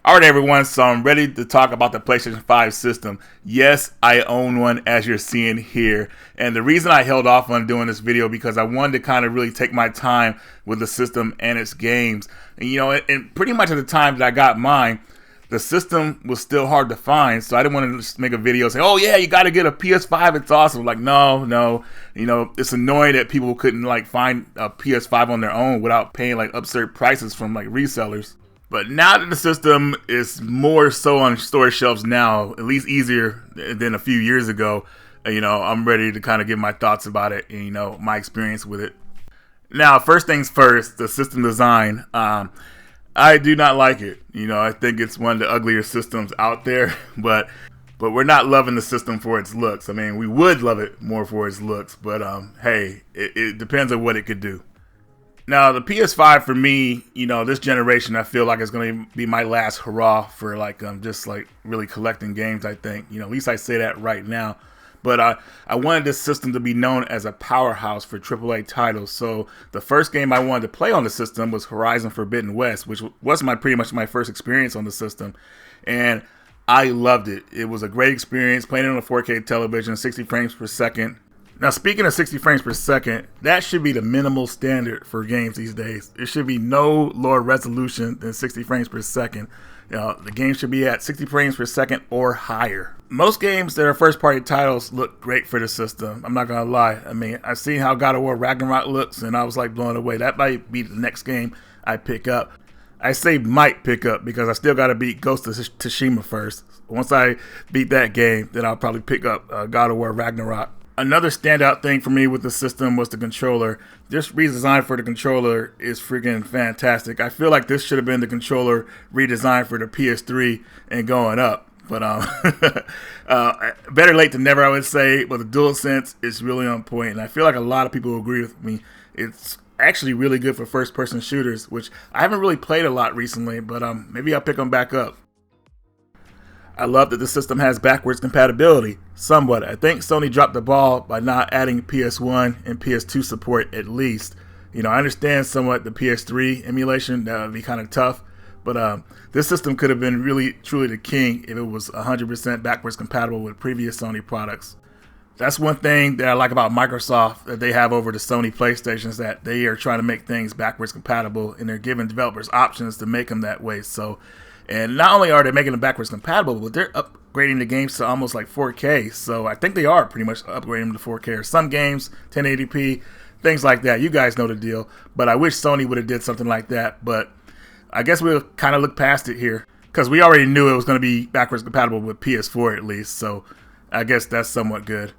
Alright everyone, so I'm ready to talk about the PlayStation 5 system. Yes, I own one as you're seeing here. And the reason I held off on doing this video because I wanted to kind of really take my time with the system and its games. And pretty much at the time that I got mine, the system was still hard to find, so I didn't want to just make a video saying, oh yeah, you got to get a PS5, it's awesome. Like, no. It's annoying that people couldn't find a PS5 on their own without paying absurd prices from resellers. But now that the system is more so on store shelves now, at least easier than a few years ago, I'm ready to kind of give my thoughts about it and, my experience with it. Now, first things first, the system design. I do not like it. I think it's one of the uglier systems out there, but we're not loving the system for its looks. I mean, we would love it more for its looks, but hey, it depends on what it could do. Now, the PS5 for me, this generation, I feel like it's going to be my last hurrah for just really collecting games, I think. At least I say that right now. But I wanted this system to be known as a powerhouse for AAA titles. So the first game I wanted to play on the system was Horizon Forbidden West, which was pretty much my first experience on the system. And I loved it. It was a great experience playing it on a 4K television, 60 frames per second. Now, speaking of 60 frames per second, that should be the minimal standard for games these days. It should be no lower resolution than 60 frames per second. The game should be at 60 frames per second or higher. Most games that are first-party titles look great for the system. I'm not going to lie. I mean, I've seen how God of War Ragnarok looks, and I was blown away. That might be the next game I pick up. I say might pick up because I still got to beat Ghost of Tsushima first. Once I beat that game, then I'll probably pick up God of War Ragnarok. Another standout thing for me with the system was the controller. This redesign for the controller is freaking fantastic. I feel like this should have been the controller redesigned for the PS3 and going up. But better late than never, I would say. But the DualSense is really on point, and I feel like a lot of people agree with me. It's actually really good for first-person shooters, which I haven't really played a lot recently, but maybe I'll pick them back up. I love that the system has backwards compatibility, somewhat. I think Sony dropped the ball by not adding PS1 and PS2 support at least. I understand somewhat the PS3 emulation, that would be kind of tough, but this system could have been really, truly the king if it was 100% backwards compatible with previous Sony products. That's one thing that I like about Microsoft that they have over the Sony PlayStation is that they are trying to make things backwards compatible and they're giving developers options to make them that way. And not only are they making them backwards compatible, but they're upgrading the games to almost 4K. So I think they are pretty much upgrading them to 4K. Or some games, 1080p, things like that. You guys know the deal. But I wish Sony would have did something like that. But I guess we'll kind of look past it here. Because we already knew it was going to be backwards compatible with PS4 at least. So I guess that's somewhat good.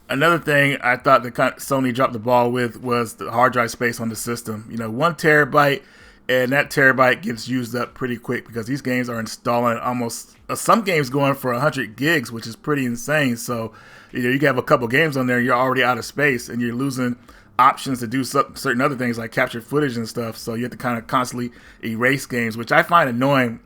Another thing I thought that Sony dropped the ball with was the hard drive space on the system. 1 terabyte. And that terabyte gets used up pretty quick because these games are installing almost, some games going for 100 gigs, which is pretty insane. So, you can have a couple games on there, you're already out of space, and you're losing options to do certain other things like capture footage and stuff. So you have to kind of constantly erase games, which I find annoying.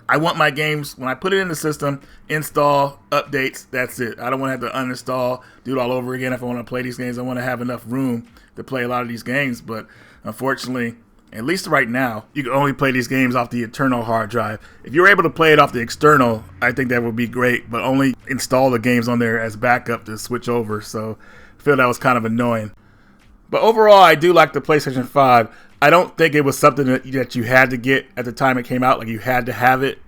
I want my games, when I put it in the system, install, updates, that's it. I don't want to have to uninstall, do it all over again if I want to play these games. I want to have enough room to play a lot of these games, but unfortunately, at least right now, you can only play these games off the internal hard drive. If you're able to play it off the external, I think that would be great, but only install the games on there as backup to switch over, so I feel that was kind of annoying. But overall, I do like the PlayStation 5. I don't think it was something that you had to get at the time it came out, like you had to have it.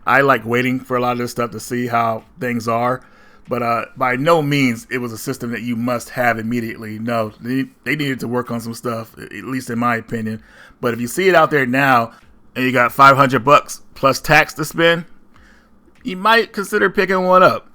I like waiting for a lot of this stuff to see how things are. But by no means it was a system that you must have immediately. No, they needed to work on some stuff, at least in my opinion. But if you see it out there now and you got $500 plus tax to spend, you might consider picking one up.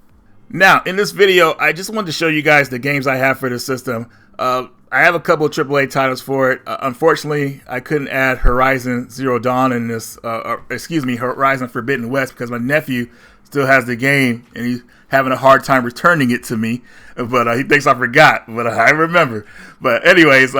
Now, in this video, I just wanted to show you guys the games I have for the system. I have a couple of AAA titles for it. Unfortunately, I couldn't add Horizon Zero Dawn in this, Horizon Forbidden West because my nephew still has the game and he's having a hard time returning it to me, but he thinks I forgot, but I remember. But anyways,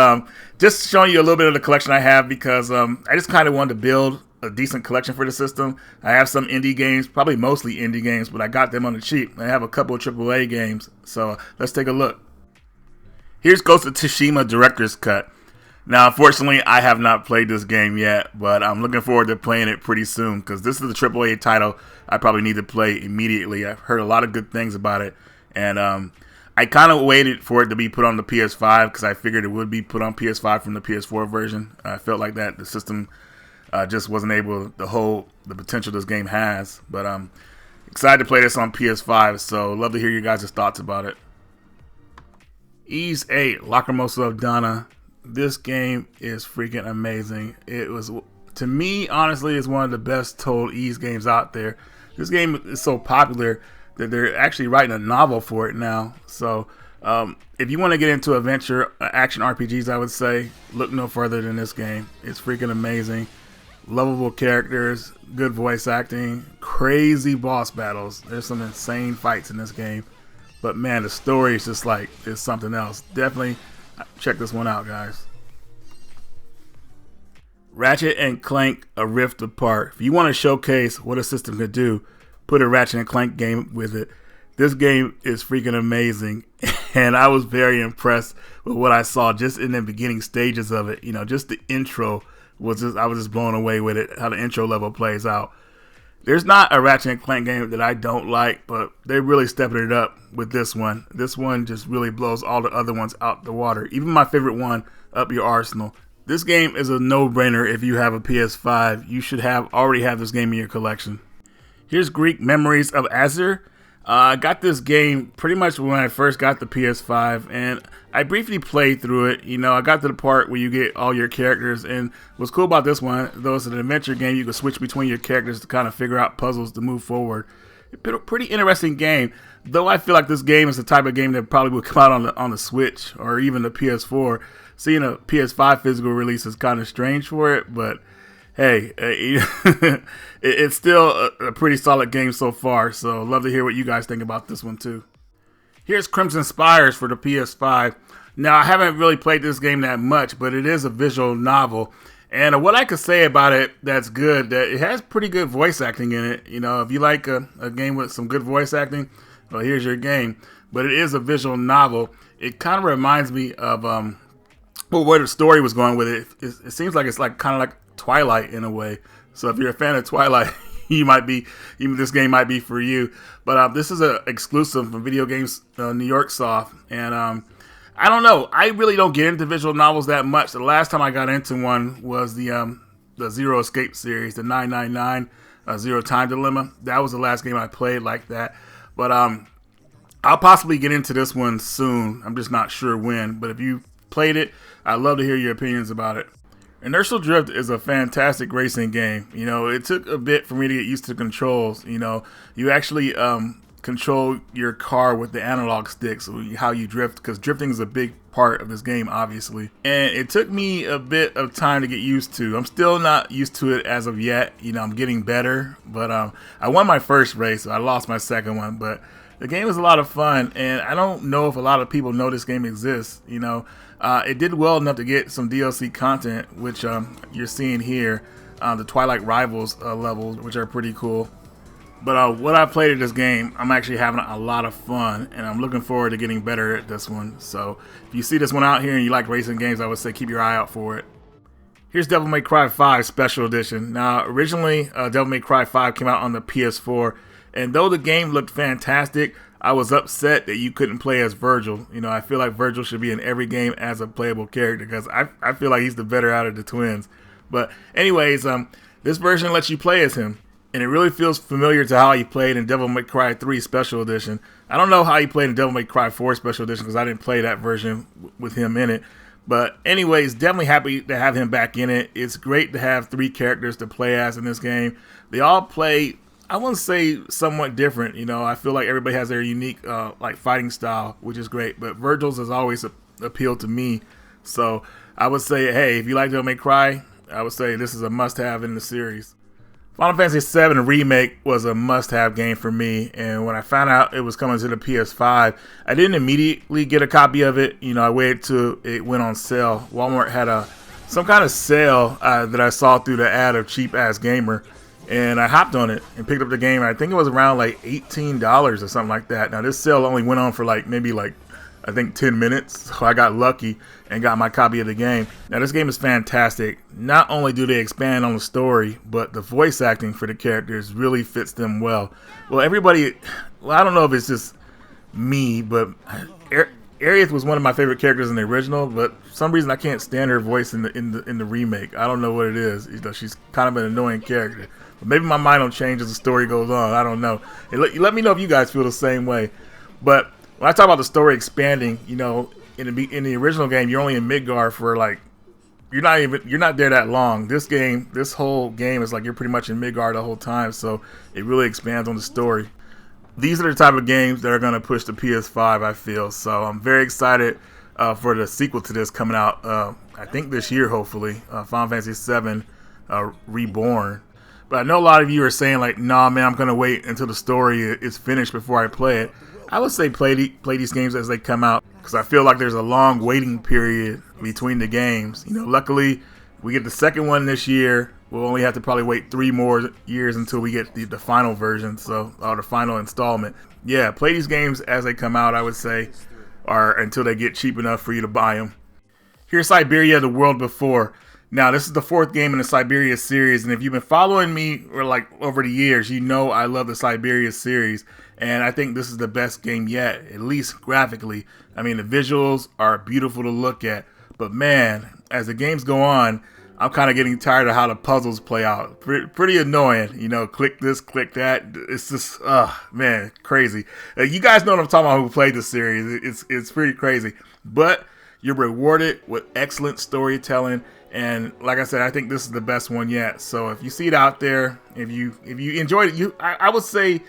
just showing you a little bit of the collection I have because I just kind of wanted to build a decent collection for the system. I have some indie games, probably mostly indie games, but I got them on the cheap. I have a couple of AAA games, so let's take a look. Here's Ghost of Tsushima Director's Cut. Now, unfortunately, I have not played this game yet, but I'm looking forward to playing it pretty soon because this is the AAA title I probably need to play immediately. I've heard a lot of good things about it, and I kind of waited for it to be put on the PS5 because I figured it would be put on PS5 from the PS4 version. I felt like that the system just wasn't able to hold the potential this game has, but I'm excited to play this on PS5, so love to hear your guys' thoughts about it. Ys 8, Lacrimosa of Donna. This game is freaking amazing. It was, to me, honestly, is one of the best told Ys games out there. This game is so popular that they're actually writing a novel for it now. So if you want to get into adventure action RPGs, I would say look no further than this game. It's freaking amazing. Lovable characters, good voice acting, crazy boss battles. There's some insane fights in this game. But man, the story is just like, it's something else. Definitely check this one out, guys. Ratchet and Clank, A Rift Apart. If you want to showcase what a system could do, put a Ratchet and Clank game with it. This game is freaking amazing, and I was very impressed with what I saw just in the beginning stages of it. You know, just the intro was just, I was just blown away with it, how the intro level plays out. There's not a Ratchet and Clank game that I don't like, but they're really stepping it up with this one. This one just really blows all the other ones out the water. Even my favorite one, Up Your Arsenal. This game is a no-brainer if you have a PS5. You should already have this game in your collection. Here's Greek Memories of Azer. I got this game pretty much when I first got the PS5, and I briefly played through it. You know, I got to the part where you get all your characters, and what's cool about this one, though it's an adventure game, you can switch between your characters to kind of figure out puzzles to move forward. It's been a pretty interesting game, though I feel like this game is the type of game that probably would come out on the Switch or even the PS4. Seeing a PS5 physical release is kind of strange for it, but hey, it's still a pretty solid game so far, so love to hear what you guys think about this one too. Here's Crimson Spires for the PS5. Now, I haven't really played this game that much, but it is a visual novel, and what I could say about it that's good, that it has pretty good voice acting in it. You know, if you like a game with some good voice acting, well, here's your game. But it is a visual novel. It kind of reminds me of where the story was going with it. It seems like it's like kind of like Twilight in a way. So if you're a fan of Twilight, this game might be for you. But this is an exclusive from Video Games New York Soft, and I don't know. I really don't get into visual novels that much. The last time I got into one was the Zero Escape series, the 999 Zero Time Dilemma. That was the last game I played like that. But I'll possibly get into this one soon. I'm just not sure when. But if you played it, I'd love to hear your opinions about it. Inertial Drift is a fantastic racing game. You know, it took a bit for me to get used to the controls. You know, you actually control your car with the analog sticks, so how you drift, because drifting is a big part of this game, obviously. And it took me a bit of time to get used to. I'm still not used to it as of yet. You know, I'm getting better, but I won my first race, so I lost my second one, but the game was a lot of fun, and I don't know if a lot of people know this game exists. You know, it did well enough to get some DLC content, which you're seeing here, the Twilight Rivals levels, which are pretty cool. But what I played in this game, I'm actually having a lot of fun, and I'm looking forward to getting better at this one. So if you see this one out here and you like racing games, I would say keep your eye out for it. Here's Devil May Cry 5 Special Edition. Now, originally, Devil May Cry 5 came out on the PS4, and though the game looked fantastic, I was upset that you couldn't play as Virgil. You know, I feel like Virgil should be in every game as a playable character, because I feel like he's the better out of the twins. But anyways, this version lets you play as him, and it really feels familiar to how he played in Devil May Cry 3 Special Edition. I don't know how he played in Devil May Cry 4 Special Edition, because I didn't play that version with him in it. But anyways, definitely happy to have him back in it. It's great to have 3 characters to play as in this game. They all play, I wouldn't say somewhat different. You know, I feel like everybody has their unique like fighting style, which is great. But Virgil's has always appealed to me. So I would say, hey, if you like Devil May Cry, I would say this is a must-have in the series. Final Fantasy VII Remake was a must-have game for me, and when I found out it was coming to the PS5, I didn't immediately get a copy of it. You know, I waited till it went on sale. Walmart had some kind of sale that I saw through the ad of Cheap Ass Gamer, and I hopped on it and picked up the game. I think it was around like $18 or something like that. Now, this sale only went on for maybe I think 10 minutes. So I got lucky and got my copy of the game. Now this game is fantastic. Not only do they expand on the story, but the voice acting for the characters really fits them well. Well, I don't know if it's just me, but Aerith was one of my favorite characters in the original, but for some reason I can't stand her voice in the remake. I don't know what it is. She's kind of an annoying character. But maybe my mind will change as the story goes on. I don't know. Let me know if you guys feel the same way. But when I talk about the story expanding, in the original game, you're only in Midgar for you're not there that long. This whole game is like you're pretty much in Midgar the whole time, so it really expands on the story. These are the type of games that are going to push the PS5, I feel. So I'm very excited for the sequel to this coming out, I think this year, hopefully. Final Fantasy VII Reborn. But I know a lot of you are saying, like, nah, man, I'm going to wait until the story is finished before I play it. I would say play these games as they come out, because I feel like there's a long waiting period between the games. Luckily, we get the second one this year. We'll only have to probably wait 3 more years until we get the final version, or the final installment. Yeah, play these games as they come out, I would say, or until they get cheap enough for you to buy them. Here's Siberia, the World Before. Now, this is the 4th game in the Siberia series, and if you've been following me over the years, you know I love the Siberia series, and I think this is the best game yet, at least graphically. I mean, the visuals are beautiful to look at, but man, as the games go on, I'm kind of getting tired of how the puzzles play out. Pretty annoying, click this, click that. It's just, man, crazy. You guys know what I'm talking about who played this series. It's pretty crazy. But you're rewarded with excellent storytelling. And like I said, I think this is the best one yet. So if you see it out there, if you enjoyed it, I would say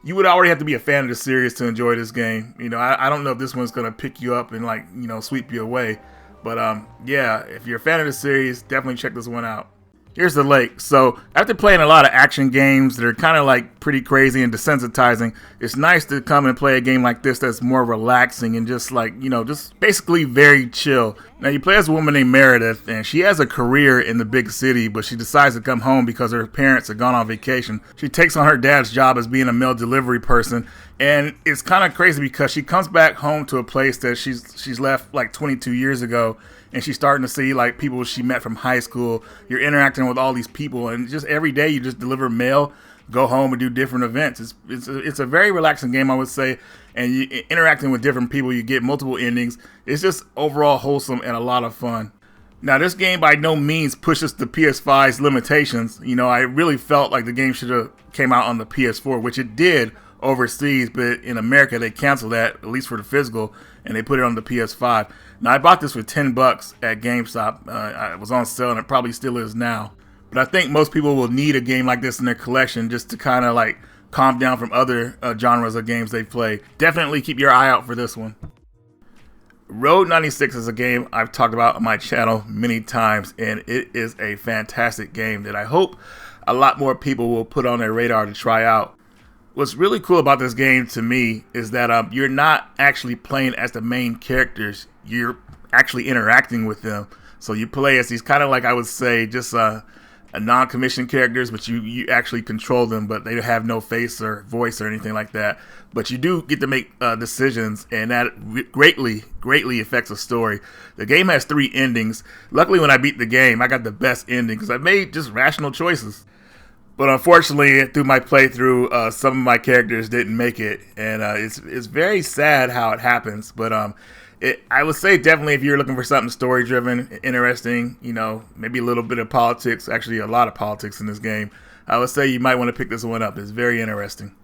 you would already have to be a fan of the series to enjoy this game. I don't know if this one's going to pick you up and sweep you away. But yeah, if you're a fan of the series, definitely check this one out. Here's the lake. So after playing a lot of action games that are kind of pretty crazy and desensitizing, it's nice to come and play a game like this that's more relaxing and just just basically very chill. Now you play as a woman named Meredith, and she has a career in the big city, but she decides to come home because her parents are gone on vacation. She takes on her dad's job as being a mail delivery person, and it's kind of crazy because she comes back home to a place that she's left 22 years ago, and she's starting to see people she met from high school. You're interacting with all these people, and just every day you just deliver mail, go home and do different events. It's a very relaxing game, I would say, and you interacting with different people, you get multiple endings. It's just overall wholesome and a lot of fun. Now, this game by no means pushes the PS5's limitations. I really felt like the game should have came out on the PS4, which it did overseas, but in America they canceled that, at least for the physical, and they put it on the PS5. Now, I bought this for $10 at GameStop. It was on sale, and it probably still is now. But I think most people will need a game like this in their collection just to kind of calm down from other genres of games they play. Definitely keep your eye out for this one. Road 96 is a game I've talked about on my channel many times, and it is a fantastic game that I hope a lot more people will put on their radar to try out. What's really cool about this game to me is that you're not actually playing as the main characters. You're actually interacting with them. So you play as these kind of I would say just a non-commissioned characters, but you actually control them, but they have no face or voice or anything like that. But you do get to make decisions, and that greatly affects the story. The game has 3 endings. Luckily, when I beat the game, I got the best ending because I made just rational choices. But unfortunately, through my playthrough, some of my characters didn't make it, and it's very sad how it happens. But I would say definitely if you're looking for something story-driven, interesting, maybe a little bit of politics, actually a lot of politics in this game, I would say you might want to pick this one up. It's very interesting.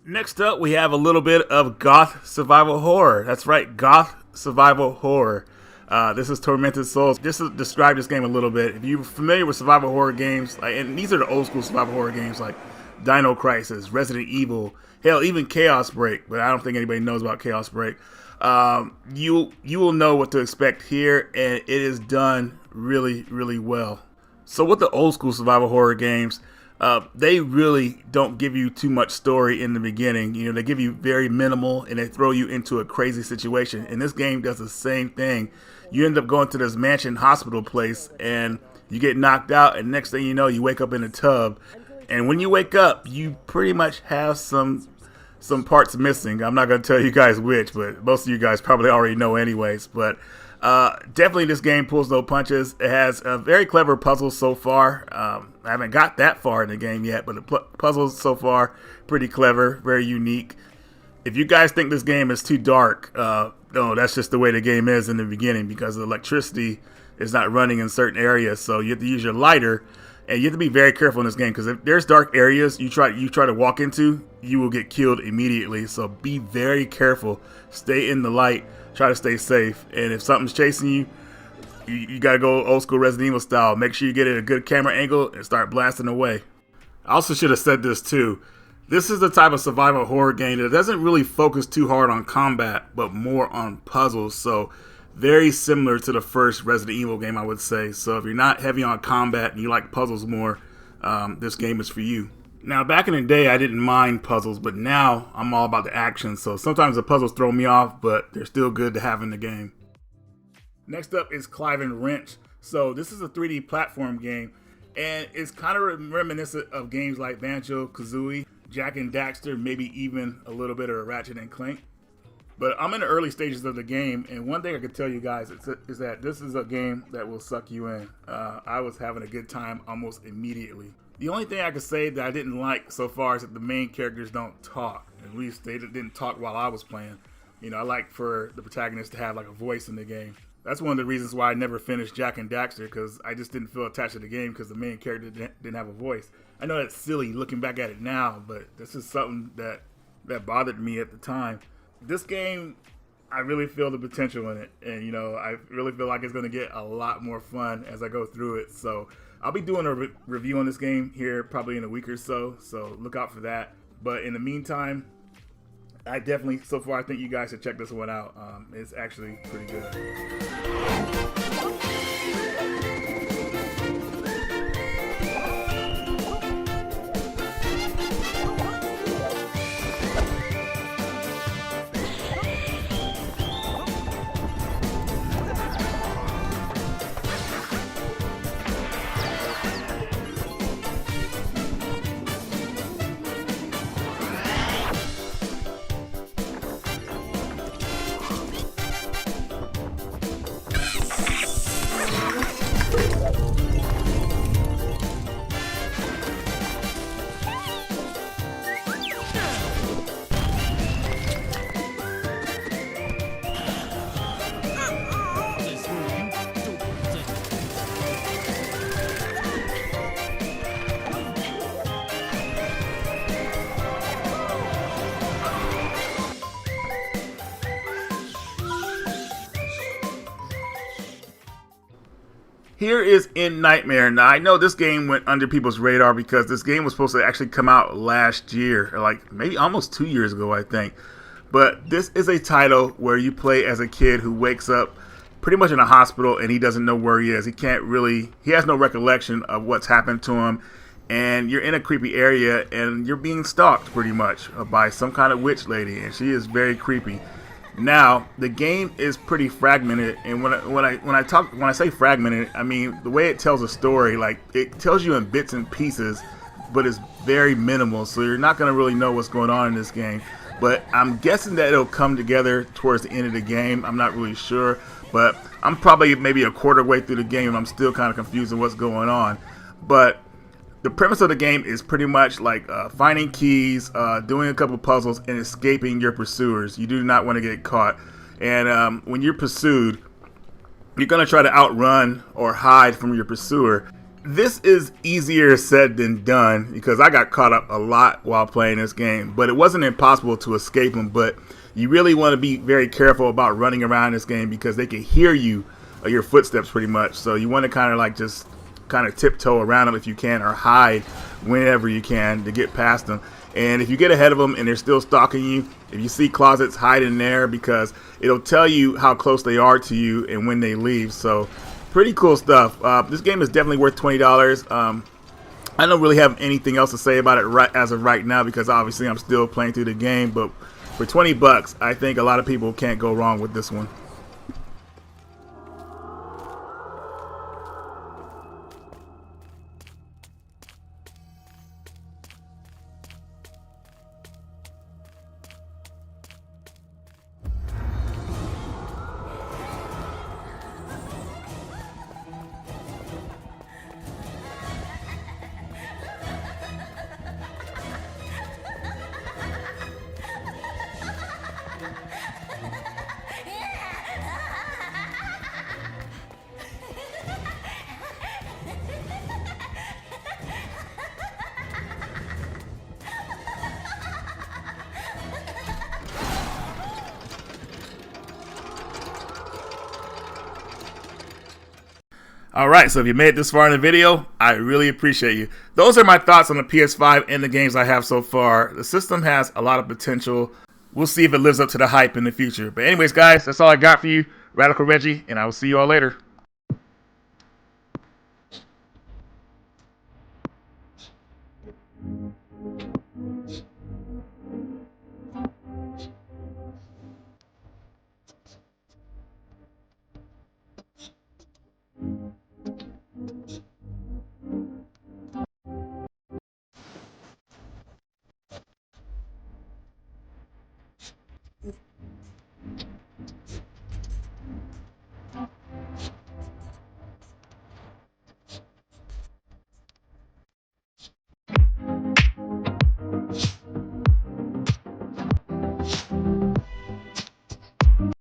Next up, we have a little bit of goth survival horror. That's right, goth survival horror. This is Tormented Souls. Just to describe this game a little bit, if you're familiar with survival horror games, and these are the old school survival horror games like Dino Crisis, Resident Evil, hell, even Chaos Break, but I don't think anybody knows about Chaos Break. You will know what to expect here, and it is done really well. So with the old school survival horror games, they really don't give you too much story in the beginning. They give you very minimal, and they throw you into a crazy situation. And this game does the same thing. You end up going to this mansion hospital place, and you get knocked out, and next thing you know, you wake up in a tub. And when you wake up, you pretty much have some some parts missing. I'm not going to tell you guys which, but most of you guys probably already know anyways. But definitely this game pulls no punches. It has a very clever puzzles so far. I haven't got that far in the game yet, but the puzzles so far pretty clever, very unique. If you guys think this game is too dark, no, that's just the way the game is in the beginning because the electricity is not running in certain areas. So you have to use your lighter, and you have to be very careful in this game because if there's dark areas you try to walk into, you will get killed immediately. So be very careful. Stay in the light. Try to stay safe. And if something's chasing you, you got to go old school Resident Evil style. Make sure you get it a good camera angle and start blasting away. I also should have said this too. This is the type of survival horror game that doesn't really focus too hard on combat, but more on puzzles. So very similar to the first Resident Evil game, I would say. So if you're not heavy on combat and you like puzzles more, this game is for you. Now, back in the day, I didn't mind puzzles, but now I'm all about the action. So sometimes the puzzles throw me off, but they're still good to have in the game. Next up is Clive and Wrench. So this is a 3D platform game, and it's kind of reminiscent of games like Banjo-Kazooie, Jak and Daxter, maybe even a little bit of Ratchet and Clank. But I'm in the early stages of the game, and one thing I can tell you guys is that this is a game that will suck you in. I was having a good time almost immediately. The only thing I could say that I didn't like so far is that the main characters don't talk. At least they didn't talk while I was playing. You know, I like for the protagonist to have like a voice in the game. That's one of the reasons why I never finished Jak and Daxter, because I just didn't feel attached to the game because the main character didn't have a voice. I know that's silly looking back at it now, but this is something that bothered me at the time. This game, I really feel the potential in it, and you know, I really feel like it's going to get a lot more fun as I go through it. So I'll be doing a review on this game here probably in a week or so look out for that. But in the meantime, I definitely, so far, I think you guys should check this one out. It's actually pretty good. Here is In Nightmare. Now, I know this game went under people's radar because this game was supposed to actually come out last year, or like maybe almost 2 years ago, I think. But this is a title where you play as a kid who wakes up pretty much in a hospital and he doesn't know where he is. He has no recollection of what's happened to him. And you're in a creepy area and you're being stalked pretty much by some kind of witch lady, and she is very creepy. Now, the game is pretty fragmented, and when I say fragmented, I mean the way it tells a story. Like, it tells you in bits and pieces, but it's very minimal, so you're not going to really know what's going on in this game. But I'm guessing that it'll come together towards the end of the game. I'm not really sure, but I'm probably maybe a quarter way through the game, and I'm still kind of confused on what's going on. But the premise of the game is pretty much like finding keys, doing a couple puzzles, and escaping your pursuers. You do not want to get caught. And when you're pursued, you're going to try to outrun or hide from your pursuer. This is easier said than done because I got caught up a lot while playing this game. But it wasn't impossible to escape them. But you really want to be very careful about running around this game because they can hear you, your footsteps pretty much. So you want to kind of like just kind of tiptoe around them if you can, or hide whenever you can to get past them. And if you get ahead of them and they're still stalking you, if you see closets, hide in there because it'll tell you how close they are to you and when they leave. So pretty cool stuff. This game is definitely worth $20. I don't really have anything else to say about it as of right now because obviously I'm still playing through the game, but for $20, I think a lot of people can't go wrong with this one. Alright, so if you made it this far in the video, I really appreciate you. Those are my thoughts on the PS5 and the games I have so far. The system has a lot of potential. We'll see if it lives up to the hype in the future. But anyways, guys, that's all I got for you. Radical Reggie, and I will see you all later.